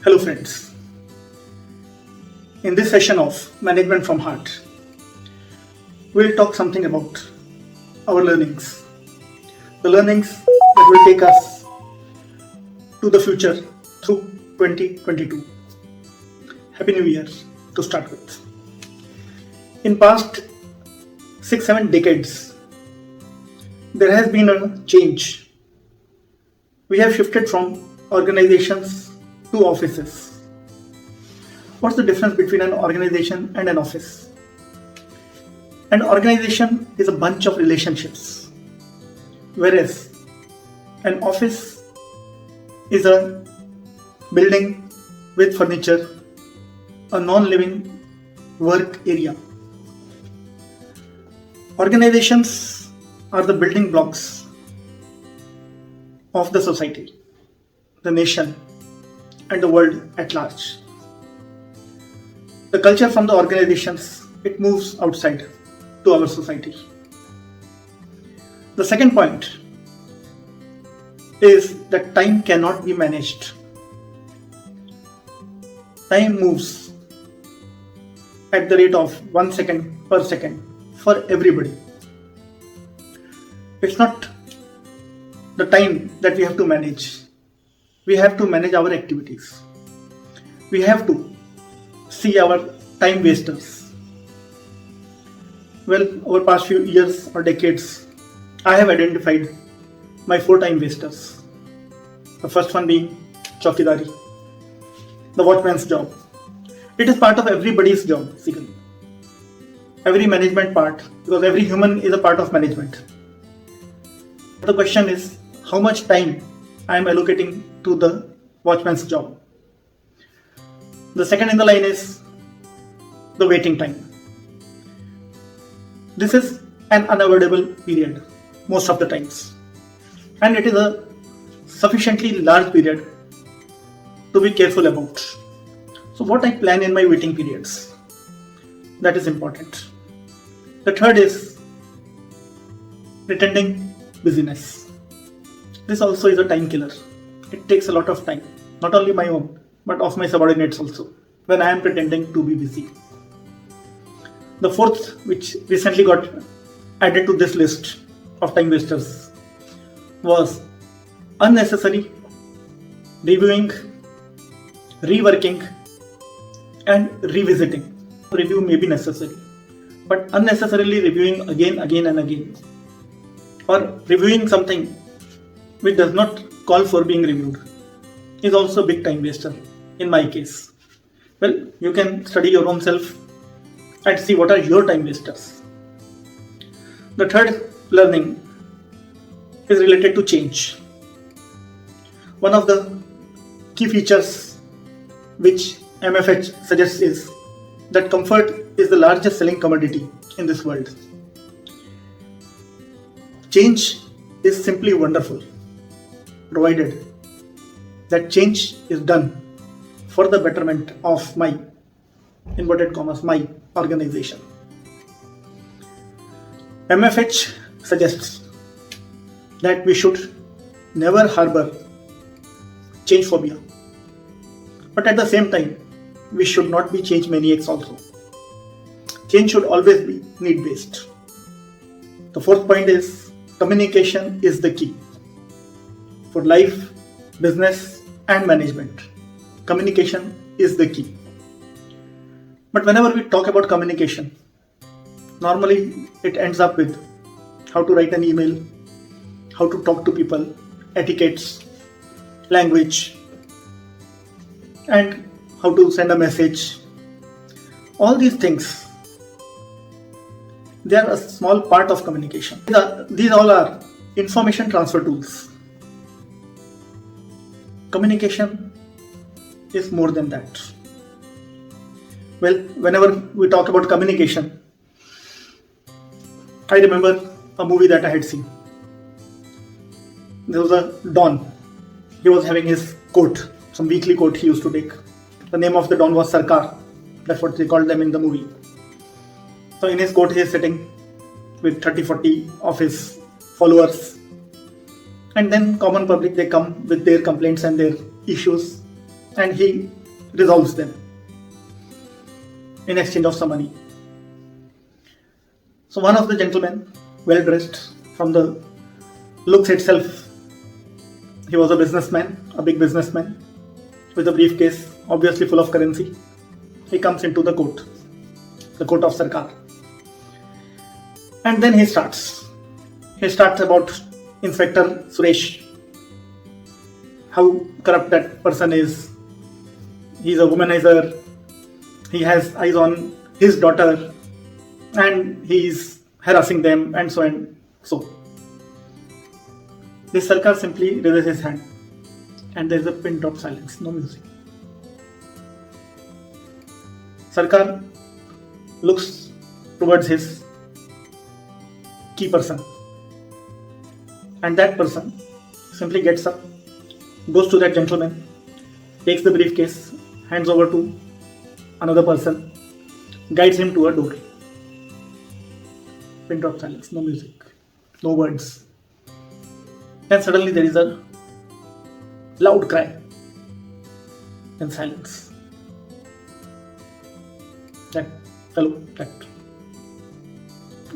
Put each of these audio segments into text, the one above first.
Hello friends, in this session of Management from Heart, we'll talk something about our learnings. The learnings that will take us to the future through 2022. Happy New Year to start with. In past 6-7 decades, there has been a change. We have shifted from organizations to offices. What's the difference between an organization and an office? An organization is a bunch of relationships, whereas an office is a building with furniture, a non-living work area. Organizations are the building blocks of the society, the nation, and the world at large. The culture from the organizations, it moves outside to our society. The second point is that time cannot be managed. Time moves at the rate of 1 second per second for everybody. It's not the time that we have to manage. We have to manage our activities. We have to see our time wasters. Well, over past few years or decades, I have identified my 4 time wasters. The first one being Chowkidari, the watchman's job. It is part of everybody's job, basically. Every management part, because every human is a part of management. The question is, how much time I am allocating to the watchman's job? The second in the line is the waiting time. This is an unavoidable period most of the times, and it is a sufficiently large period to be careful about. So what I plan in my waiting periods, that is important. The third is pretending busyness. This also is a time killer. It takes a lot of time, not only my own, but of my subordinates also, when I am pretending to be busy. The fourth, which recently got added to this list of time wasters, was unnecessary reviewing, reworking, and revisiting. Review may be necessary, but unnecessarily reviewing again and again, or reviewing something which does not call for being reviewed, is also a big time waster in my case. Well, you can study your own self and see what are your time wasters. The third learning is related to change. One of the key features which Ab-Mfh suggests is that comfort is the largest selling commodity in this world. Change is simply wonderful, provided that change is done for the betterment of my, inverted commas, my organization. Ab-Mfh suggests that we should never harbor change phobia, but at the same time, we should not be change maniacs also. Change should always be need-based. The fourth point is communication is the key for life, business, and management. Communication is the key. But whenever we talk about communication, normally it ends up with how to write an email, how to talk to people, etiquettes, language, and how to send a message. All these things, they are a small part of communication. These all are information transfer tools. Communication is more than that. Well, whenever we talk about communication, I remember a movie that I had seen. There was a Don. He was having his coat, some weekly coat he used to take. The name of the Don was Sarkar. That's what they called them in the movie. So in his court he is sitting with 30-40 of his followers, and then common public, they come with their complaints and their issues, and he resolves them in exchange of some money. So one of the gentlemen, well dressed from the looks itself, he was a businessman, a big businessman with a briefcase, obviously full of currency. He comes into the court of Sarkar. And then he starts about Inspector Suresh, how corrupt that person is. He's a womanizer, he has eyes on his daughter, and he's harassing them, and so and so. This Sarkar simply raises his hand, and there is a pin drop silence, no music. Sarkar looks towards his key person, and that person simply gets up, goes to that gentleman, takes the briefcase, hands over to another person, guides him to a door. Pin drop silence, no music, no words. Then suddenly there is a loud cry and silence. That fellow, that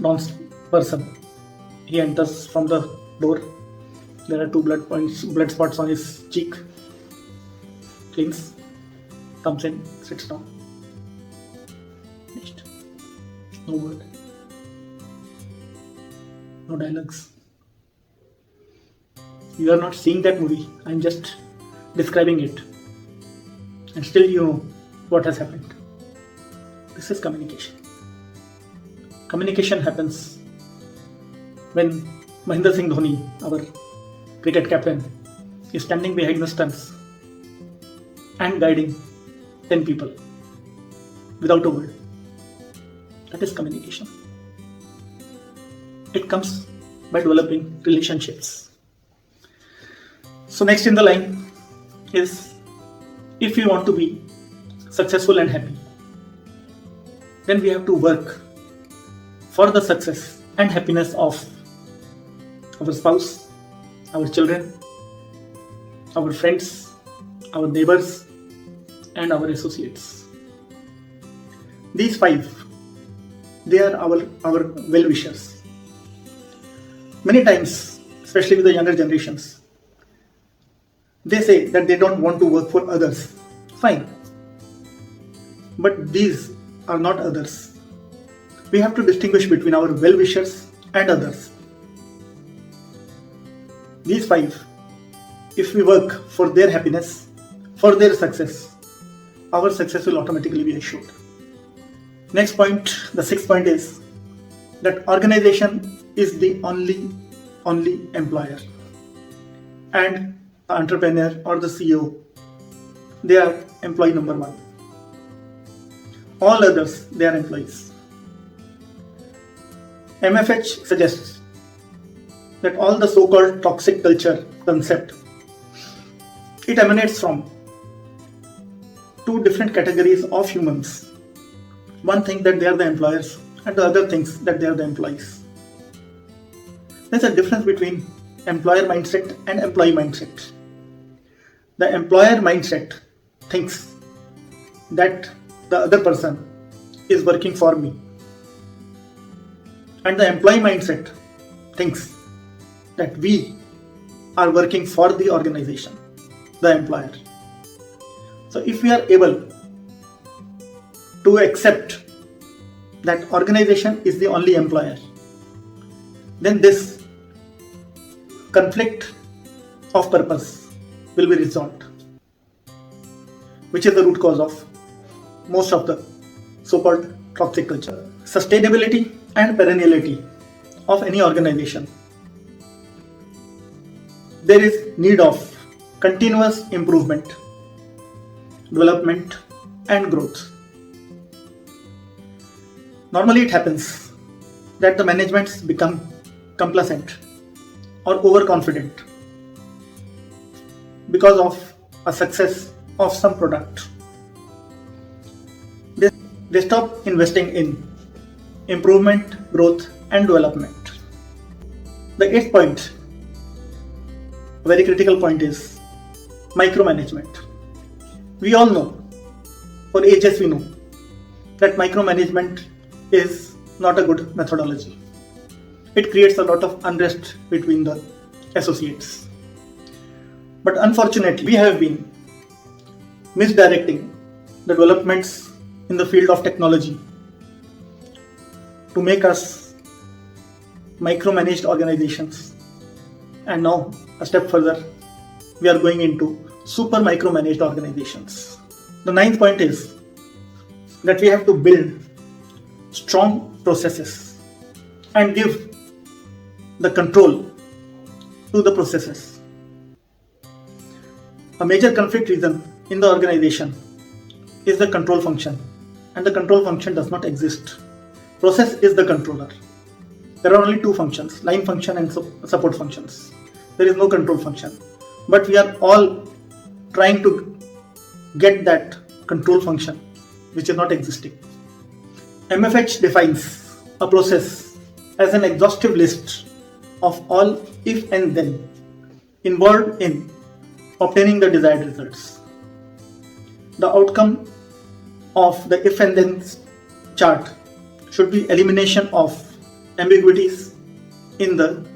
Don's person, he enters from the door. There are 2 blood spots on his cheek. Cleans, comes in, sits down. Next. No word. No dialogues. You are not seeing that movie. I am just describing it. And still you know what has happened. This is communication. Communication happens when Mahendra Singh Dhoni, our cricket captain, is standing behind the stumps and guiding 10 people without a word. That is communication. It comes by developing relationships. So next in the line is, if we want to be successful and happy, then we have to work for the success and happiness of our spouse, our children, our friends, our neighbors, and our associates. These 5, they are our well-wishers. Many times, especially with the younger generations, they say that they don't want to work for others. Fine. But these are not others. We have to distinguish between our well-wishers and others. These 5, if we work for their happiness, for their success, our success will automatically be assured. Next point, the 6th point is that organization is the only employer, and the entrepreneur or the CEO, they are employee number 1. All others, they are employees. Ab-Mfh suggests that all the so-called toxic culture concept, it emanates from 2 different categories of humans. One thing that they are the employers, and the other thinks that they are the employees. There's a difference between employer mindset and employee mindset. The employer mindset thinks that the other person is working for me, and the employee mindset thinks that we are working for the organization, the employer. So if we are able to accept that organization is the only employer, then this conflict of purpose will be resolved, which is the root cause of most of the so-called toxic culture. Sustainability and perenniality of any organization. There is need of continuous improvement, development, and growth. Normally it happens that the managements become complacent or overconfident because of a success of some product. They stop investing in improvement, growth, and development. The 8th point, a very critical point, is micromanagement. We all know, for ages we know, that micromanagement is not a good methodology. It creates a lot of unrest between the associates. But unfortunately, we have been misdirecting the developments in the field of technology to make us micromanaged organizations. And now, a step further, we are going into super micromanaged organizations. The ninth point is that we have to build strong processes and give the control to the processes. A major conflict reason in the organization is the control function, and the control function does not exist. Process is the controller. There are only two functions, line function and support functions. There is no control function. But we are all trying to get that control function which is not existing. Ab-Mfh defines a process as an exhaustive list of all if and then involved in obtaining the desired results. The outcome of the if and then chart should be elimination of ambiguities in the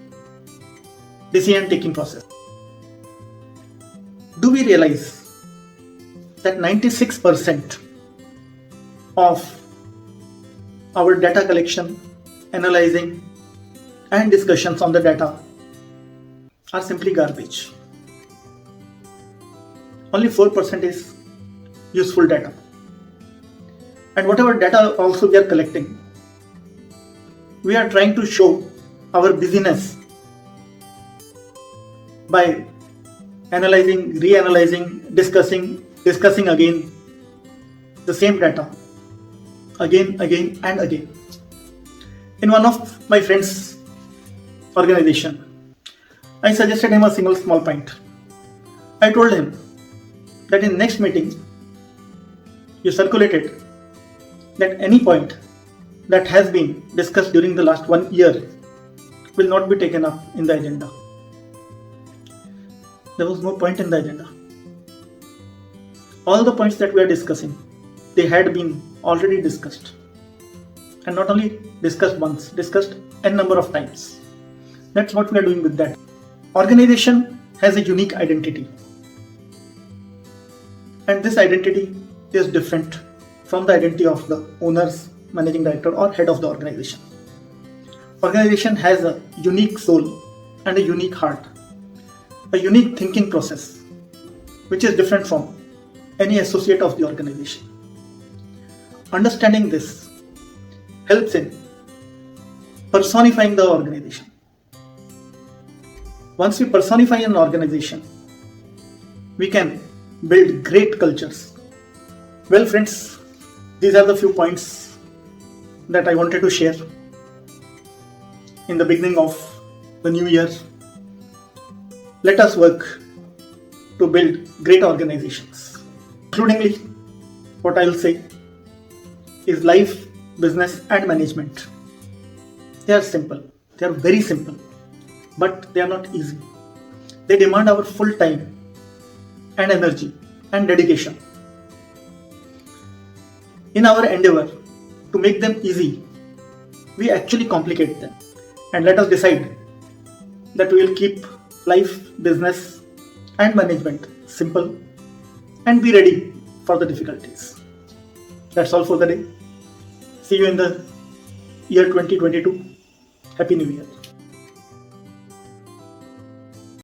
decision taking process. Do we realize that 96% of our data collection, analyzing, and discussions on the data are simply garbage? Only 4% is useful data. And whatever data also we are collecting, we are trying to show our busyness by analyzing, reanalyzing, discussing again the same data again and again. In one of my friends' organization, I suggested him a single small point. I told him that in next meeting you circulated that any point that has been discussed during the last 1 year will not be taken up in the agenda. There was no point in the agenda. All the points that we are discussing, they had been already discussed. And not only discussed once, discussed n number of times. That's what we are doing with that. Organization has a unique identity. And this identity is different from the identity of the owners, managing director or head of the organization. Organization has a unique soul and a unique heart. A unique thinking process, which is different from any associate of the organization. Understanding this helps in personifying the organization. Once we personify an organization, we can build great cultures. Well, friends, these are the few points that I wanted to share in the beginning of the new year. Let us work to build great organizations. Includingly, what I will say is life, business and management. They are simple. They are very simple. But they are not easy. They demand our full time and energy and dedication. In our endeavor to make them easy, we actually complicate them. And let us decide that we will keep life, business and management simple and be ready for the difficulties. That's all for the day. See you in the year 2022. Happy New Year.